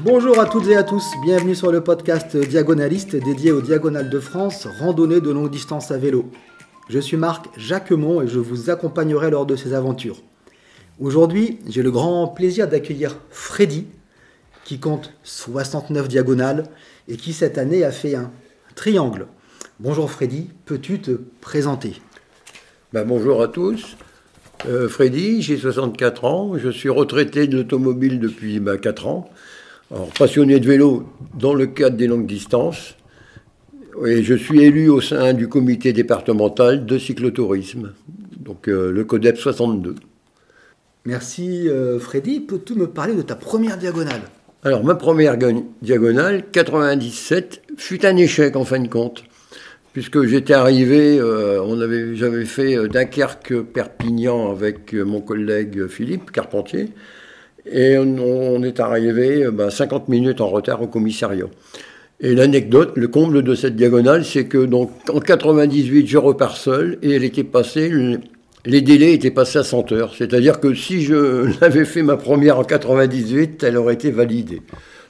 Bonjour à toutes et à tous, bienvenue sur le podcast Diagonaliste dédié aux Diagonales de France, randonnée de longue distance à vélo. Je suis Marc Jacquemont et je vous accompagnerai lors de ces aventures. Aujourd'hui, j'ai le grand plaisir d'accueillir Freddy, qui compte 69 diagonales et qui cette année a fait un triangle. Bonjour Freddy, peux-tu te présenter ? Bonjour à tous, Freddy, j'ai 64 ans, je suis retraité de l'automobile depuis 4 ans. Alors, passionné de vélo dans le cadre des longues distances, et je suis élu au sein du comité départemental de cyclotourisme, donc le CODEP 62. Merci Freddy, peux-tu me parler de ta première diagonale ? Alors ma première diagonale, 97, fut un échec en fin de compte, puisque j'étais arrivé, j'avais fait Dunkerque-Perpignan avec mon collègue Philippe Carpentier, et on est arrivé 50 minutes en retard au commissariat. Et l'anecdote, le comble de cette diagonale, c'est que donc, en 98, je repars seul et elle était passée, les délais étaient passés à 100 heures. C'est-à-dire que si je l'avais fait ma première en 98, elle aurait été validée.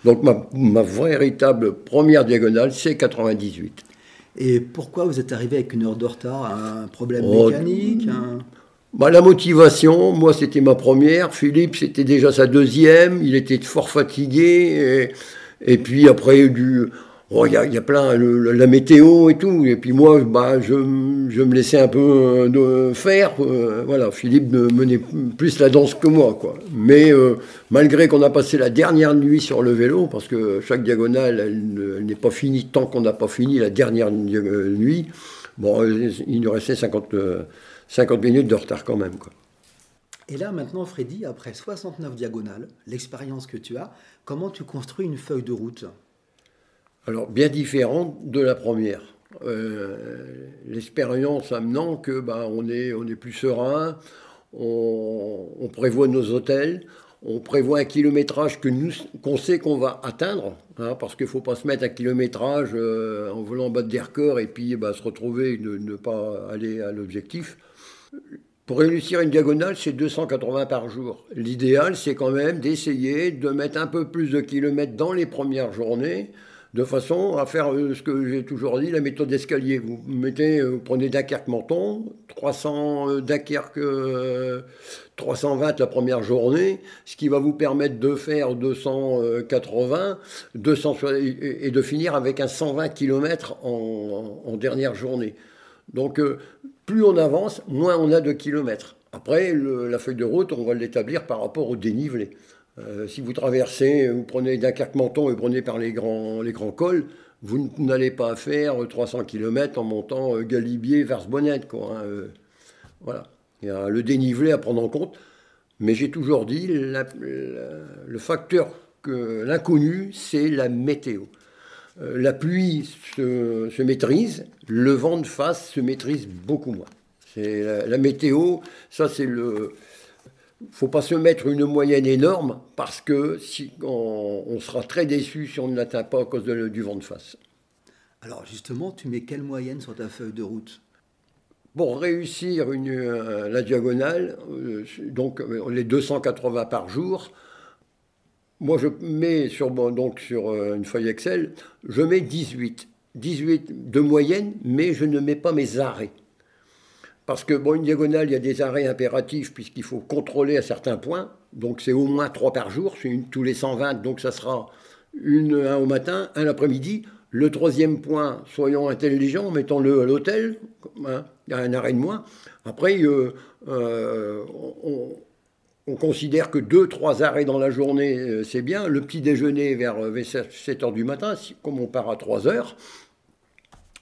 Donc ma véritable première diagonale, c'est 98. Et pourquoi vous êtes arrivé avec une heure de retard ? Un problème mécanique La motivation, moi c'était ma première, Philippe c'était déjà sa deuxième, il était fort fatigué, et puis après il y a plein, la météo et tout, et puis moi je me laissais un peu faire, voilà, Philippe menait plus la danse que moi, quoi. Mais malgré qu'on a passé la dernière nuit sur le vélo, parce que chaque diagonale elle n'est pas finie tant qu'on n'a pas fini la dernière nuit, il nous restait 50 minutes de retard quand même, quoi. Et là, maintenant, Freddy, après 69 diagonales, l'expérience que tu as, comment tu construis une feuille de route ? Alors, bien différente de la première. L'expérience amenant que on est plus serein, on prévoit nos hôtels, on prévoit un kilométrage qu'on sait qu'on va atteindre, parce qu'il ne faut pas se mettre un kilométrage en voulant battre des records et puis se retrouver et ne pas aller à l'objectif. Pour réussir une diagonale, c'est 280 par jour. L'idéal, c'est quand même d'essayer de mettre un peu plus de kilomètres dans les premières journées, de façon à faire ce que j'ai toujours dit, la méthode d'escalier. Vous prenez Dunkerque-Menton, 320 la première journée, ce qui va vous permettre de faire 280, 200, et de finir avec un 120 km en dernière journée. Donc, plus on avance, moins on a de kilomètres. Après, la feuille de route, on va l'établir par rapport au dénivelé. Si vous traversez, vous prenez Dunkerque-Menton et vous prenez par les grands cols, vous n'allez pas faire 300 km en montant Galibier vers Bonnette, quoi. Voilà. Il y a le dénivelé à prendre en compte. Mais j'ai toujours dit, le facteur, l'inconnu, c'est la météo. La pluie se maîtrise, le vent de face se maîtrise beaucoup moins. C'est la météo, ça c'est faut pas se mettre une moyenne énorme parce que on sera très déçu si on ne l'atteint pas à cause du vent de face. Alors justement, tu mets quelle moyenne sur ta feuille de route ? Pour réussir la diagonale, donc les 280 par jour, moi, je mets sur une feuille Excel, je mets 18 de moyenne, mais je ne mets pas mes arrêts. Parce que, une diagonale, il y a des arrêts impératifs, puisqu'il faut contrôler à certains points. Donc, c'est au moins 3 par jour, c'est tous les 120, donc ça sera un au matin, un l'après-midi. Le troisième point, soyons intelligents, mettons-le à l'hôtel, il y a un arrêt de moins. Après, on considère que 2-3 arrêts dans la journée, c'est bien. Le petit déjeuner vers 7 heures du matin, comme on part à 3 heures,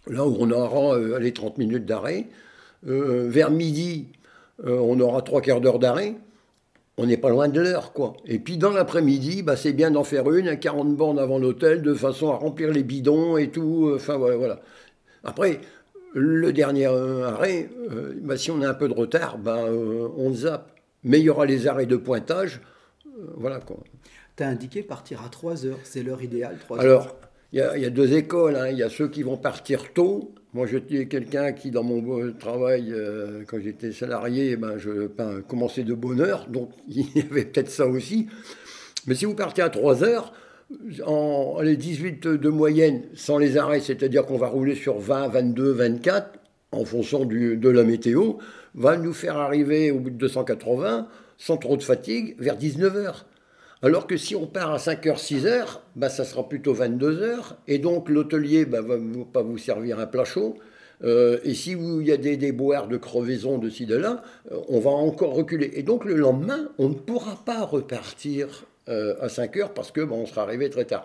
là où on aura 30 minutes d'arrêt. Vers midi, on aura 3 quarts d'heure d'arrêt. On n'est pas loin de l'heure, quoi. Et puis dans l'après-midi, c'est bien d'en faire une, 40 bornes avant l'hôtel, de façon à remplir les bidons et tout. Enfin, voilà. Après, le dernier arrêt, si on a un peu de retard, on zappe. Mais il y aura les arrêts de pointage, voilà, quoi. Tu as indiqué partir à 3 heures, c'est l'heure idéale, 3 heures. Alors, il y a 2 écoles, il y a ceux qui vont partir tôt. Moi, j'étais quelqu'un qui, dans mon travail, quand j'étais salarié, je commençais de bonne heure, donc il y avait peut-être ça aussi. Mais si vous partez à 3 heures, les 18 de moyenne sans les arrêts, c'est-à-dire qu'on va rouler sur 20, 22, 24, en fonction de la météo, va nous faire arriver au bout de 280, sans trop de fatigue, vers 19 heures. Alors que si on part à 5h, 6h, bah, ça sera plutôt 22 heures, et donc l'hôtelier bah, va pas vous servir un plat chaud. Et si il y a des déboires de crevaison de ci, de là, on va encore reculer. Et donc le lendemain, on ne pourra pas repartir à 5 heures parce que on sera arrivé très tard.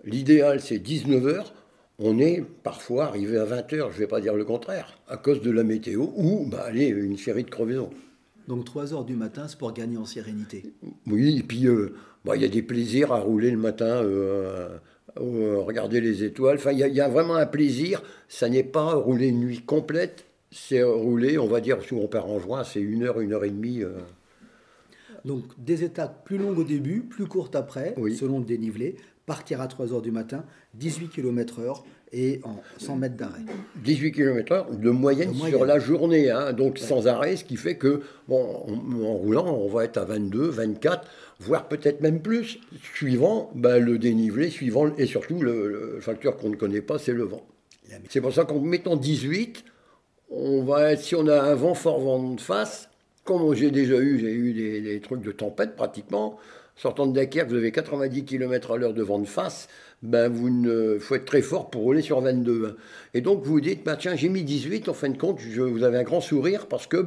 L'idéal, c'est 19 heures. On est parfois arrivé à 20 heures, je ne vais pas dire le contraire, à cause de la météo ou allez, une série de crevaisons. Donc 3 heures du matin, c'est pour gagner en sérénité. Oui, et puis il y a des plaisirs à rouler le matin, regarder les étoiles. Enfin, il y a vraiment un plaisir. Ça n'est pas rouler une nuit complète, c'est rouler, on va dire, si on part en juin, c'est 1 heure et demie. Donc des étapes plus longues au début, plus courtes après, Oui. selon le dénivelé. Partir à 3 heures du matin, 18 km/h et en 100 mètres d'arrêt. 18 km/h de moyenne sur la journée, hein, donc sans arrêt, ce qui fait que, en roulant, on va être à 22, 24, voire peut-être même plus, suivant le dénivelé, suivant, et surtout le facteur qu'on ne connaît pas, c'est le vent. C'est pour ça qu'en mettant 18, on va être, si on a un vent de face, comme j'ai eu des trucs de tempête pratiquement. Sortant de Dunkerque, vous avez 90 km/h de vent de face, faut être très fort pour rouler sur 22. Et donc vous vous dites, tiens, j'ai mis 18, en fin de compte, vous avez un grand sourire parce que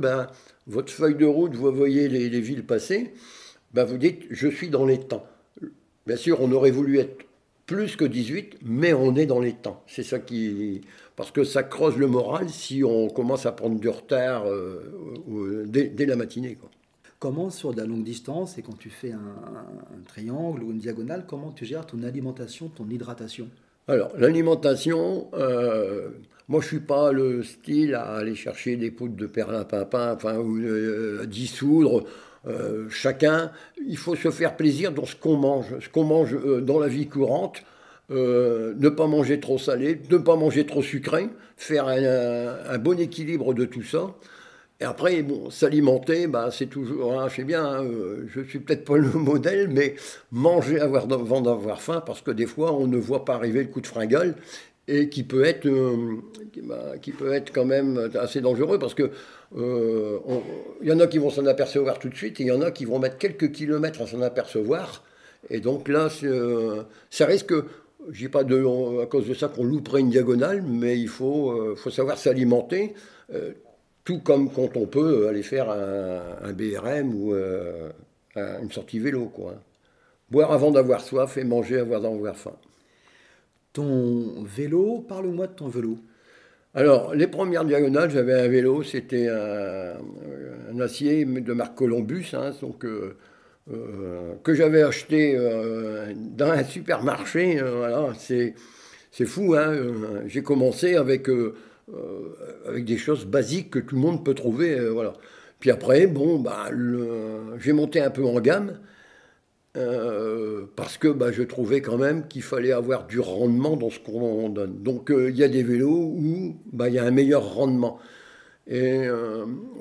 votre feuille de route, vous voyez les villes passer, vous dites, je suis dans les temps. Bien sûr, on aurait voulu être plus que 18, mais on est dans les temps. C'est ça parce que ça creuse le moral si on commence à prendre du retard dès la matinée, quoi. Comment, sur de la longue distance, et quand tu fais un triangle ou une diagonale, comment tu gères ton alimentation, ton hydratation? Alors, l'alimentation, moi je ne suis pas le style à aller chercher des poudres de perlimpinpin, ou à dissoudre. Chacun, il faut se faire plaisir dans ce qu'on mange dans la vie courante. Ne pas manger trop salé, ne pas manger trop sucré, faire un bon équilibre de tout ça. Et après, s'alimenter, c'est toujours, je sais bien, je ne suis peut-être pas le modèle, mais manger avant d'avoir faim, parce que des fois, on ne voit pas arriver le coup de fringale, et qui peut être quand même assez dangereux, parce que y en a qui vont s'en apercevoir tout de suite, et il y en a qui vont mettre quelques kilomètres à s'en apercevoir, et donc là, ça risque, je dis pas à cause de ça qu'on louperait une diagonale, mais il faut savoir s'alimenter, tout comme quand on peut aller faire un BRM ou une sortie vélo, quoi. Boire avant d'avoir soif et manger avant d'avoir faim. Ton vélo, parle-moi de ton vélo. Alors, les premières diagonales, j'avais un vélo, c'était un acier de marque Columbus, donc, que j'avais acheté dans un supermarché. Voilà, c'est fou, j'ai commencé avec des choses basiques que tout le monde peut trouver, voilà. Puis après, j'ai monté un peu en gamme, parce que je trouvais quand même qu'il fallait avoir du rendement dans ce qu'on donne. Donc il y a des vélos où il y a un meilleur rendement. Et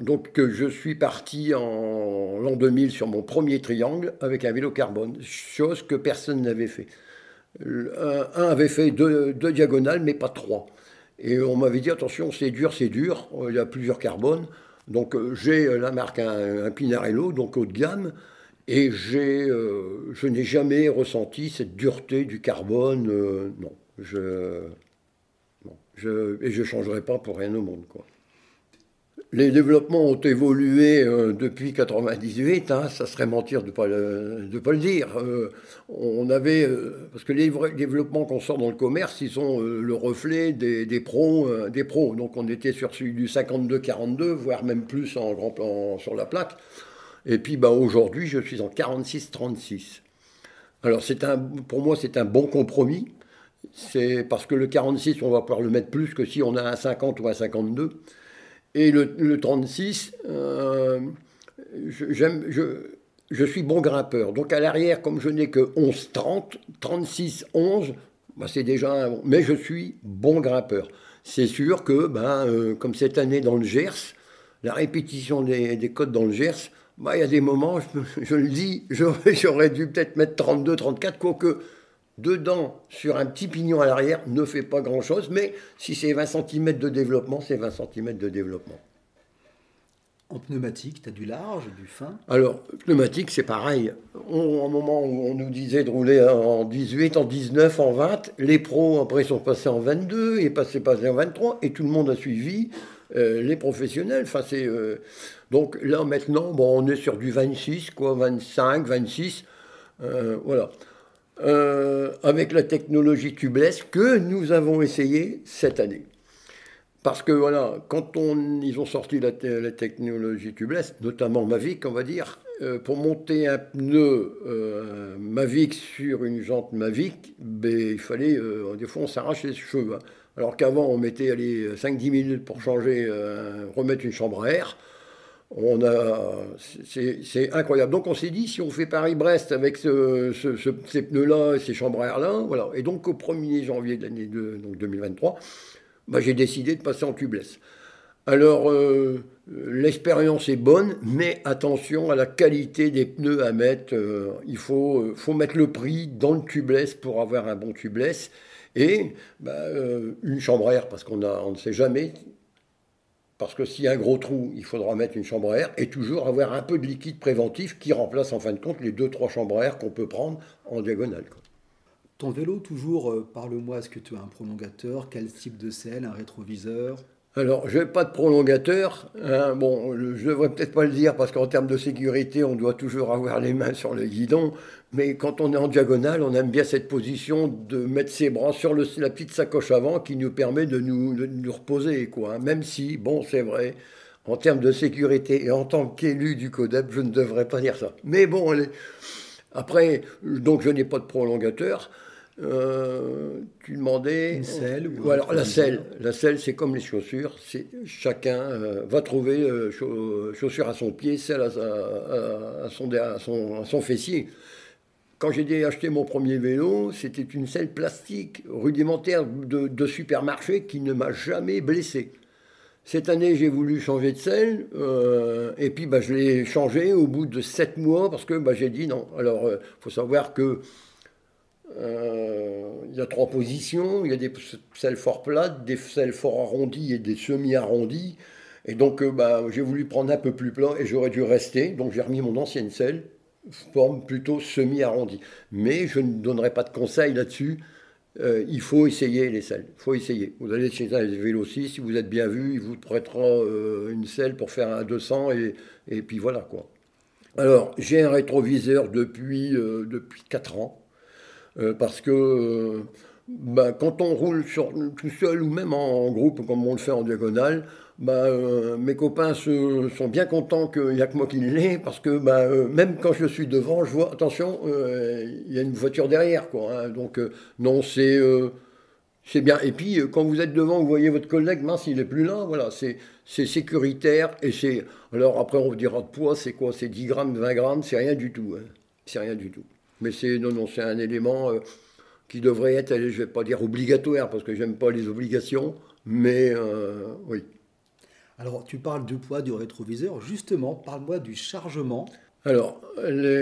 donc je suis parti en l'an 2000 sur mon premier triangle avec un vélo carbone, chose que personne n'avait fait. Un avait fait deux diagonales, mais pas 3. Et on m'avait dit, attention, c'est dur, il y a plusieurs carbones. Donc j'ai la marque un Pinarello, donc haut de gamme, et je n'ai jamais ressenti cette dureté du carbone, non. Et je ne changerai pas pour rien au monde, quoi. Les développements ont évolué depuis 1998, ça serait mentir de pas le dire. On avait, parce que les développements qu'on sort dans le commerce, ils sont le reflet des pros. Donc on était sur celui du 52-42, voire même plus en grand plan sur la plaque. Et puis aujourd'hui, je suis en 46-36. Alors pour moi, c'est un bon compromis. C'est parce que le 46, on va pouvoir le mettre plus que si on a un 50 ou un 52. Et le 36, je suis bon grimpeur. Donc à l'arrière, comme je n'ai que 11-30, 36-11, c'est déjà bon. Mais je suis bon grimpeur. C'est sûr que, comme cette année dans le Gers, la répétition des côtes dans le Gers, il y a des moments, je le dis, j'aurais dû peut-être mettre 32-34, quoique dedans, sur un petit pignon à l'arrière, ne fait pas grand-chose, mais si c'est 20 cm de développement, c'est 20 cm de développement. En pneumatique, tu as du large, du fin. Alors, pneumatique, c'est pareil. Au moment où on nous disait de rouler en 18, en 19, en 20, les pros, après, sont passés en 22, et passés en 23, et tout le monde a suivi les professionnels. Enfin, donc là, maintenant, bon, on est sur du 26, quoi, 25, 26, voilà. Avec la technologie tubeless que nous avons essayé cette année. Parce que voilà, quand ils ont sorti la technologie tubeless, notamment Mavic, on va dire, pour monter un pneu Mavic sur une jante Mavic, ben, il fallait, des fois on s'arrache les cheveux. Hein. Alors qu'avant on mettait 5-10 minutes pour changer, remettre une chambre à air. C'est incroyable. Donc on s'est dit, si on fait Paris-Brest avec ces pneus-là et ces chambres à air-là, voilà. Et donc au 1er janvier de l'année donc 2023, bah, j'ai décidé de passer en tubeless. Alors, l'expérience est bonne, mais attention à la qualité des pneus à mettre. Il faut mettre le prix dans le tubeless pour avoir un bon tubeless. Et bah, une chambre à air, parce on ne sait jamais. Parce que s'il y a un gros trou, il faudra mettre une chambre à air et toujours avoir un peu de liquide préventif qui remplace en fin de compte les 2-3 chambres à air qu'on peut prendre en diagonale, quoi. Ton vélo, toujours, parle-moi, est-ce que tu as un prolongateur? Quel type de selle? Un rétroviseur? Alors, je n'ai pas de prolongateur. Hein. Bon, je ne devrais peut-être pas le dire parce qu'en termes de sécurité, on doit toujours avoir les mains sur le guidon. Mais quand on est en diagonale, on aime bien cette position de mettre ses bras sur la petite sacoche avant qui nous permet de nous reposer, quoi. Hein. Même si, bon, c'est vrai, en termes de sécurité et en tant qu'élu du CODEP, je ne devrais pas dire ça. Mais bon, après, donc je n'ai pas de prolongateur. Tu demandais une selle ou alors la selle c'est comme les chaussures, chacun va trouver chaussure à son pied, selle à son fessier. Quand j'ai acheté mon premier vélo, c'était une selle plastique rudimentaire de supermarché qui ne m'a jamais blessé. Cette année, j'ai voulu changer de selle, et puis bah, je l'ai changé au bout de 7 mois parce que bah, j'ai dit non. Alors, faut savoir que il y a 3 positions, il y a des selles fort plates, des selles fort arrondies et des semi-arrondies. Et donc bah, j'ai voulu prendre un peu plus plat et j'aurais dû rester. Donc j'ai remis mon ancienne selle, forme plutôt semi-arrondie. Mais je ne donnerai pas de conseils là-dessus. Il faut essayer les selles. Il faut essayer. Vous allez chez un vélocie, si vous êtes bien vu, il vous prêtera une selle pour faire un 200 et puis voilà quoi. Alors j'ai un rétroviseur depuis 4 ans. Parce que bah, quand on roule tout seul ou même en groupe, comme on le fait en diagonale, bah, mes copains sont bien contents qu'il n'y a que moi qui l'ai, parce que bah, même quand je suis devant, je vois, attention, il y a une voiture derrière, quoi. Hein, donc non, c'est bien. Et puis quand vous êtes devant, vous voyez votre collègue, mince, il n'est plus là, voilà, c'est sécuritaire. Et c'est. Alors après, on vous dira de poids, c'est quoi? C'est 10 grammes, 20 grammes, c'est rien du tout. Hein, c'est rien du tout. Mais c'est un élément qui devrait être, je ne vais pas dire obligatoire, parce que j'aime pas les obligations, mais oui. Alors, tu parles du poids du rétroviseur. Justement, parle-moi du chargement. Alors,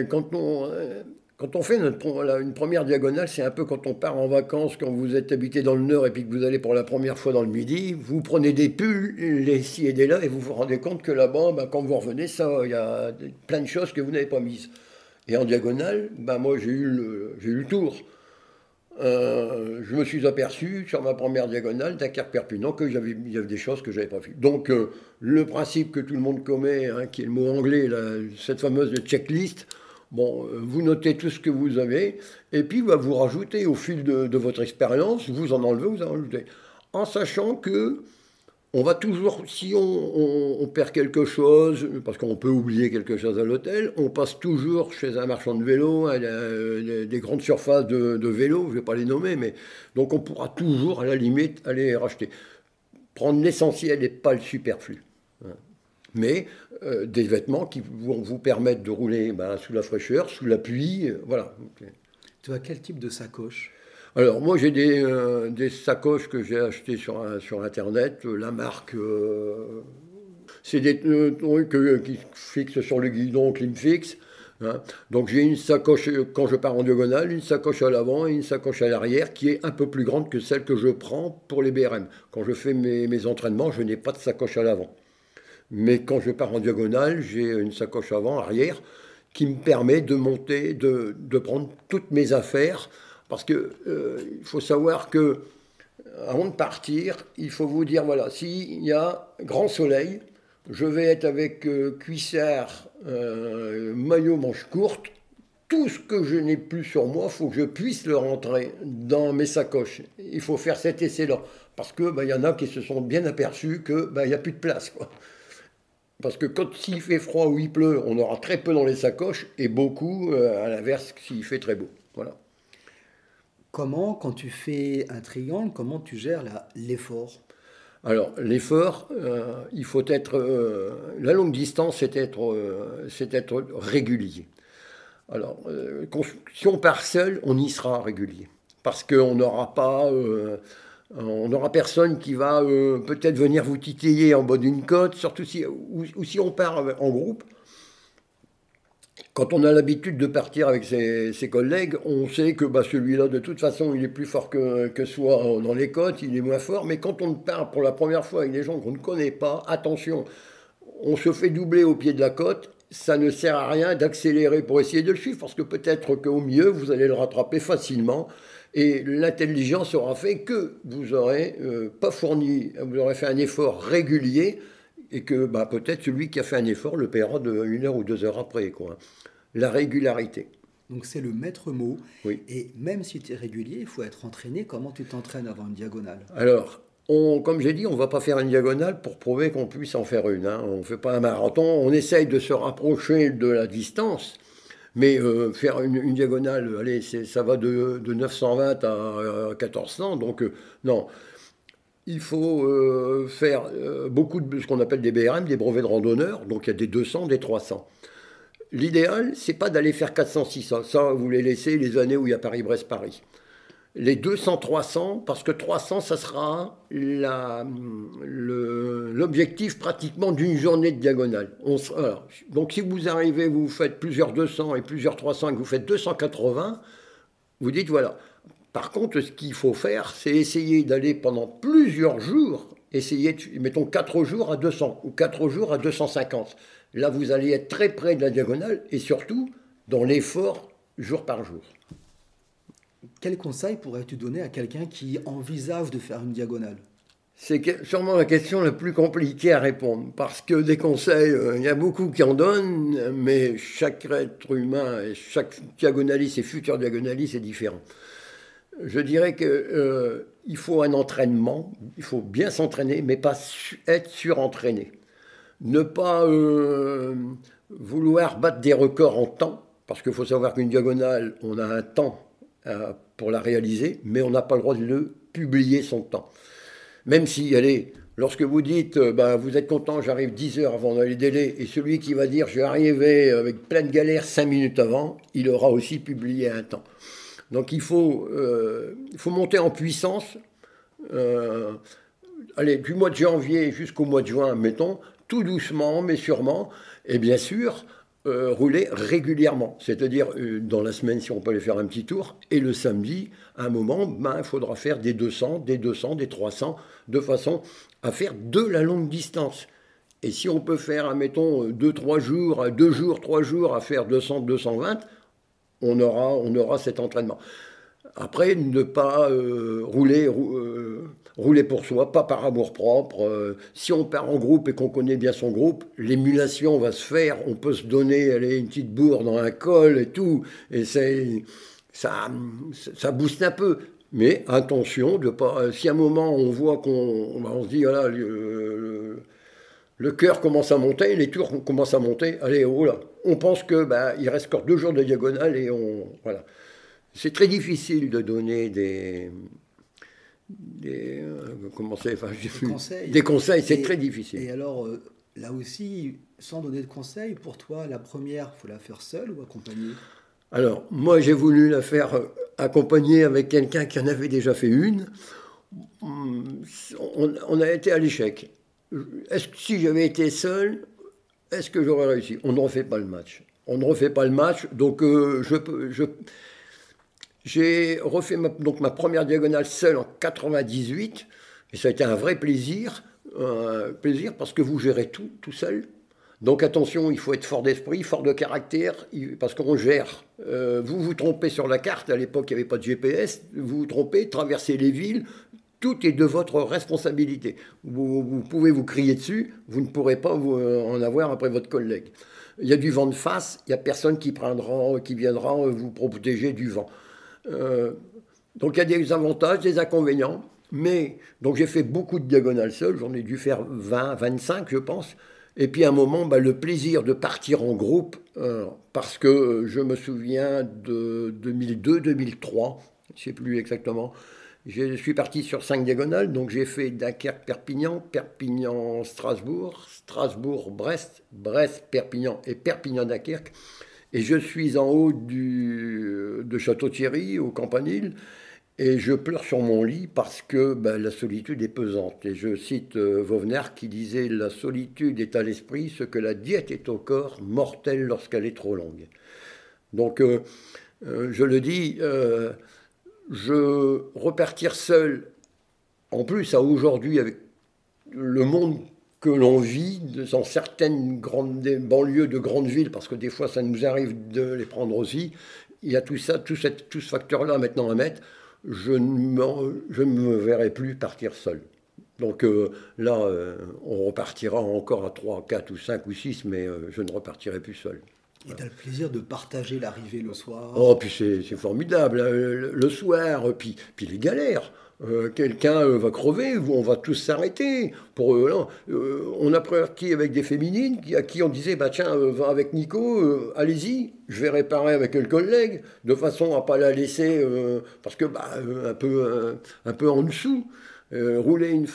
quand on fait une première diagonale, c'est un peu quand on part en vacances, quand vous êtes habité dans le Nord et puis que vous allez pour la première fois dans le Midi, vous prenez des pulls, des ci et des là, et vous vous rendez compte que là-bas, bah, quand vous revenez, il y a plein de choses que vous n'avez pas mises. Et en diagonale, ben moi j'ai eu le tour. Je me suis aperçu sur ma première diagonale Dunkerque-Perpignan qu'il y avait des choses que je n'avais pas vues. Donc le principe que tout le monde commet, hein, qui est le mot anglais, cette fameuse checklist, bon, vous notez tout ce que vous avez, et puis bah, vous rajoutez au fil de votre expérience, vous en enlevez, vous en rajoutez. En sachant que on va toujours, si on perd quelque chose, parce qu'on peut oublier quelque chose à l'hôtel, on passe toujours chez un marchand de vélo, des grandes surfaces de vélos, je ne vais pas les nommer, mais donc on pourra toujours, à la limite, aller racheter. Prendre l'essentiel et pas le superflu. Mais des vêtements qui vont vous permettre de rouler sous la fraîcheur, sous la pluie, voilà. Tu as quel type de sacoche? Alors, moi, j'ai des sacoches que j'ai achetées sur Internet. La marque, c'est des trucs qui fixent sur le guidon, Climfix. hein. Donc j'ai une sacoche quand je pars en diagonale, une sacoche à l'avant et une sacoche à l'arrière qui est un peu plus grande que celle que je prends pour les BRM. Quand je fais mes entraînements, je n'ai pas de sacoche à l'avant. Mais quand je pars en diagonale, j'ai une sacoche avant, arrière, qui me permet de monter, de prendre toutes mes affaires. Parce que il faut savoir que avant de partir, il faut vous dire, voilà, s'il y a grand soleil, je vais être avec cuissard, maillot, manche courte. Tout ce que je n'ai plus sur moi, il faut que je puisse le rentrer dans mes sacoches. Il faut faire cet essai-là. Parce que y en a qui se sont bien aperçus qu'il n'y a plus de place, quoi. Parce que quand s'il fait froid ou il pleut, on aura très peu dans les sacoches et beaucoup, à l'inverse, s'il fait très beau. Voilà. Comment, quand tu fais un triangle, comment tu gères l'effort? Alors, l'effort, il faut être. La longue distance, c'est être régulier. Alors, si on part seul, on y sera régulier. Parce qu'on n'aura pas. On n'aura personne qui va peut-être venir vous titiller en bas d'une côte, surtout si on part en groupe. Quand on a l'habitude de partir avec ses collègues, on sait que celui-là, de toute façon, il est plus fort que soi dans les côtes, il est moins fort. Mais quand on part pour la première fois avec des gens qu'on ne connaît pas, attention, on se fait doubler au pied de la côte. Ça ne sert à rien d'accélérer pour essayer de le suivre, parce que peut-être qu'au mieux, vous allez le rattraper facilement. Et l'intelligence aura fait que vous aurez pas fourni, vous aurez fait un effort régulier, et que peut-être celui qui a fait un effort le paiera de 1 heure ou 2 heures après, quoi. La régularité. Donc c'est le maître mot. Oui. Et même si tu es régulier, il faut être entraîné. Comment tu t'entraînes avant une diagonale? Alors, comme j'ai dit, on ne va pas faire une diagonale pour prouver qu'on puisse en faire une, hein. On ne fait pas un marathon, on essaye de se rapprocher de la distance. Mais faire une diagonale, allez, ça va de 920 à 1400, donc non. Il faut faire beaucoup de ce qu'on appelle des BRM, des brevets de randonneur, donc il y a des 200, des 300. L'idéal, c'est pas d'aller faire 400-600, ça vous les laissez les années où il y a Paris-Brest-Paris. Les 200-300, parce que 300, ça sera l'objectif pratiquement d'une journée de diagonale. Donc si vous arrivez, vous faites plusieurs 200 et plusieurs 300 et que vous faites 280, vous dites voilà. Par contre, ce qu'il faut faire, c'est essayer d'aller pendant plusieurs jours, mettons 4 jours à 200 ou 4 jours à 250. Là, vous allez être très près de la diagonale et surtout dans l'effort jour par jour. Quel conseil pourrais-tu donner à quelqu'un qui envisage de faire une diagonale? C'est sûrement la question la plus compliquée à répondre, parce que des conseils, il y a beaucoup qui en donnent, mais chaque être humain et chaque diagonaliste et futur diagonaliste est différent. Je dirais qu'il faut un entraînement, il faut bien s'entraîner, mais pas être surentraîné. Ne pas vouloir battre des records en temps, parce qu'il faut savoir qu'une diagonale, on a un temps pour la réaliser, mais on n'a pas le droit de le publier son temps. Même si, allez, lorsque vous dites, vous êtes content, j'arrive 10 heures avant les délais, et celui qui va dire, je vais arriver avec plein de galères 5 minutes avant, il aura aussi publié un temps. Donc il faut monter en puissance, du mois de janvier jusqu'au mois de juin, mettons, tout doucement, mais sûrement, et bien sûr, rouler régulièrement. C'est-à-dire, dans la semaine, si on peut aller faire un petit tour, et le samedi, à un moment, il faudra faire des 200, des 300, de façon à faire de la longue distance. Et si on peut faire, mettons, 2 jours, 3 jours à faire 200, 220, on aura cet entraînement. Après, ne pas rouler pour soi, pas par amour-propre. Si on part en groupe et qu'on connaît bien son groupe, l'émulation va se faire. On peut se donner une petite bourre dans un col et tout. Et ça booste un peu. Mais attention, de pas. Si à un moment on voit on se dit, voilà, le cœur commence à monter, les tours commencent à monter, allez, oh là, on pense que il reste encore 2 jours de diagonale et voilà. C'est très difficile de donner des conseils, c'est très difficile. Et alors, là aussi, sans donner de conseils, pour toi, la première, il faut la faire seule ou accompagnée? Alors, moi, j'ai voulu la faire accompagnée avec quelqu'un qui en avait déjà fait une. On a été à l'échec. Si j'avais été seul, est-ce que j'aurais réussi? On ne refait pas le match. on ne refait pas le match. Donc j'ai refait ma première diagonale seul en 98, et ça a été un vrai plaisir parce que vous gérez tout seul. Donc attention, il faut être fort d'esprit, fort de caractère, parce qu'on gère. Vous vous trompez sur la carte, à l'époque il n'y avait pas de GPS, vous vous trompez, traversez les villes, tout est de votre responsabilité. Vous pouvez vous crier dessus, vous ne pourrez pas en avoir après votre collègue. Il y a du vent de face, il n'y a personne qui viendra vous protéger du vent. Donc il y a des avantages, des inconvénients, mais donc j'ai fait beaucoup de diagonales seul, j'en ai dû faire 20, 25 je pense, et puis à un moment le plaisir de partir en groupe, parce que je me souviens de 2002-2003, je ne sais plus exactement, je suis parti sur 5 diagonales, donc j'ai fait Dunkerque-Perpignan, Perpignan-Strasbourg, Strasbourg-Brest, Brest-Perpignan et Perpignan-Dunkerque. Et je suis en haut de Château-Thierry, au Campanile, et je pleure sur mon lit parce que la solitude est pesante. Et je cite Wagner qui disait « La solitude est à l'esprit ce que la diète est au corps, mortelle lorsqu'elle est trop longue ». Donc, je le dis, repartir seul, en plus à aujourd'hui avec le monde que l'on vit dans certaines banlieues de grandes villes, parce que des fois ça nous arrive de les prendre aussi, il y a tout ça, tout ce facteur-là maintenant à mettre, je ne me verrai plus partir seul. Donc là, on repartira encore à 3, 4 ou 5 ou 6, mais je ne repartirai plus seul. Et tu as le plaisir de partager l'arrivée le soir. Oh, puis c'est formidable, le soir, puis les galères. Quelqu'un va crever, on va tous s'arrêter. On a parti avec des féminines à qui on disait tiens, va avec Nico, allez-y, je vais réparer avec le collègue, de façon à ne pas la laisser, parce que un peu en dessous. Rouler une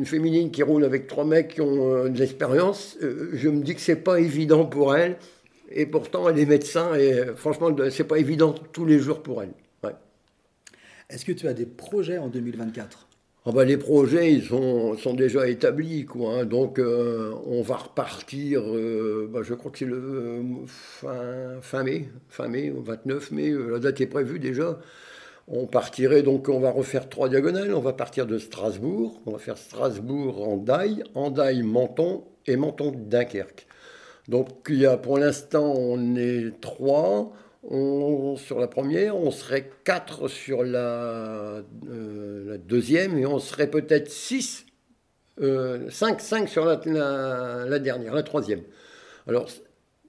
féminine qui roule avec 3 mecs qui ont de l'expérience, je me dis que c'est pas évident pour elle. Et pourtant, elle est médecin et franchement, c'est pas évident tous les jours pour elle. Ouais. Est-ce que tu as des projets en 2024 ? Les projets, ils sont déjà établis, quoi, hein. Donc, on va repartir, je crois que c'est le fin mai, au 29 mai, la date est prévue déjà. On partirait, donc on va refaire 3 diagonales, on va partir de Strasbourg, on va faire Strasbourg-Andaille, Andaille-Menton et Menton-Dunkerque. Donc pour l'instant, on est 3 sur la première, on serait 4 sur la deuxième, et on serait peut-être 5 sur la dernière, la troisième. Alors,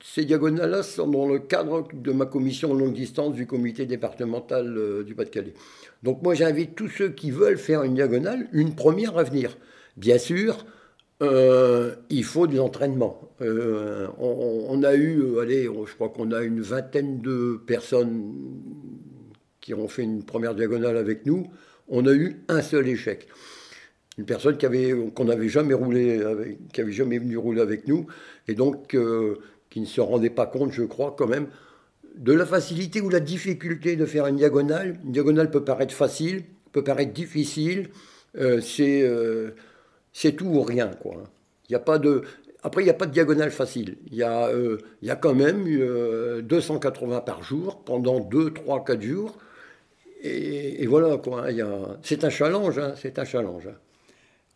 ces diagonales-là sont dans le cadre de ma commission longue distance du comité départemental du Pas-de-Calais. Donc moi, j'invite tous ceux qui veulent faire une diagonale, une première à venir. Bien sûr, il faut de l'entraînement. On a eu, je crois qu'on a une vingtaine de personnes qui ont fait une première diagonale avec nous. On a eu un seul échec. Une personne qu'on n'avait jamais roulé avec, qui n'avait jamais venu rouler avec nous, et donc qui ne se rendait pas compte, je crois, quand même, de la facilité ou la difficulté de faire une diagonale. Une diagonale peut paraître facile, peut paraître difficile. C'est tout ou rien, quoi. Il y a pas de... Après, il n'y a pas de diagonale facile. Il y a quand même 280 par jour pendant 2, 3, 4 jours. Et voilà, quoi. C'est un challenge, hein, c'est un challenge.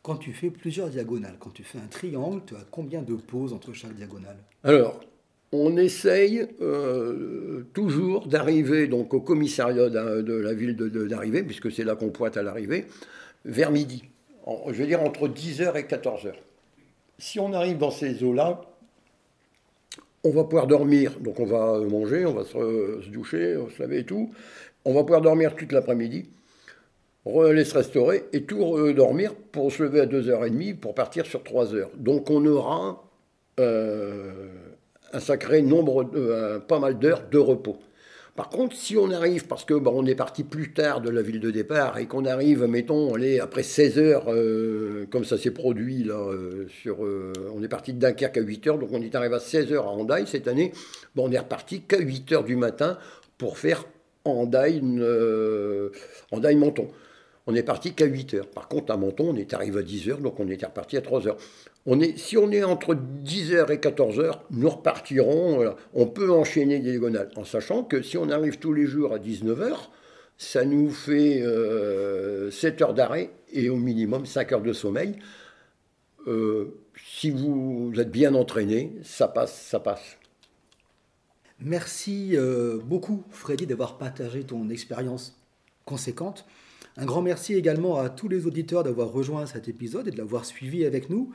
Quand tu fais plusieurs diagonales, quand tu fais un triangle, tu as combien de pauses entre chaque diagonale ? Alors, on essaye toujours d'arriver donc, au commissariat de la ville d'arrivée, puisque c'est là qu'on pointe à l'arrivée, vers midi. Je veux dire entre 10h et 14h. Si on arrive dans ces eaux-là, on va pouvoir dormir. Donc on va manger, on va se doucher, se laver et tout. On va pouvoir dormir toute l'après-midi, aller se restaurer et tout dormir pour se lever à 2h30 pour partir sur 3h. Donc on aura un sacré nombre, pas mal d'heures de repos. Par contre, si on arrive, parce que on est parti plus tard de la ville de départ et qu'on arrive, mettons, après 16 heures, comme ça s'est produit là, on est parti de Dunkerque à 8 heures, donc on est arrivé à 16 heures à Andaille cette année, on est reparti qu'à 8 heures du matin pour faire Andaille-Menton. on est parti qu'à 8 heures. Par contre, à Menton, on est arrivé à 10 heures, donc on était reparti à 3 heures. Si on est entre 10 heures et 14 heures, nous repartirons. Voilà. On peut enchaîner les diagonales, en sachant que si on arrive tous les jours à 19 heures, ça nous fait 7 heures d'arrêt et au minimum 5 heures de sommeil. Si vous êtes bien entraîné, ça passe, ça passe. Merci beaucoup, Freddy, d'avoir partagé ton expérience conséquente. Un grand merci également à tous les auditeurs d'avoir rejoint cet épisode et de l'avoir suivi avec nous.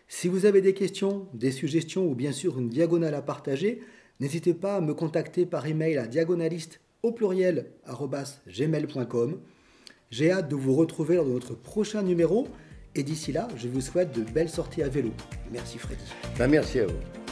Si vous avez des questions, des suggestions ou bien sûr une diagonale à partager, n'hésitez pas à me contacter par email à diagonaliste@gmail.com. J'ai hâte de vous retrouver lors de notre prochain numéro et d'ici là, je vous souhaite de belles sorties à vélo. Merci Freddy. Merci à vous.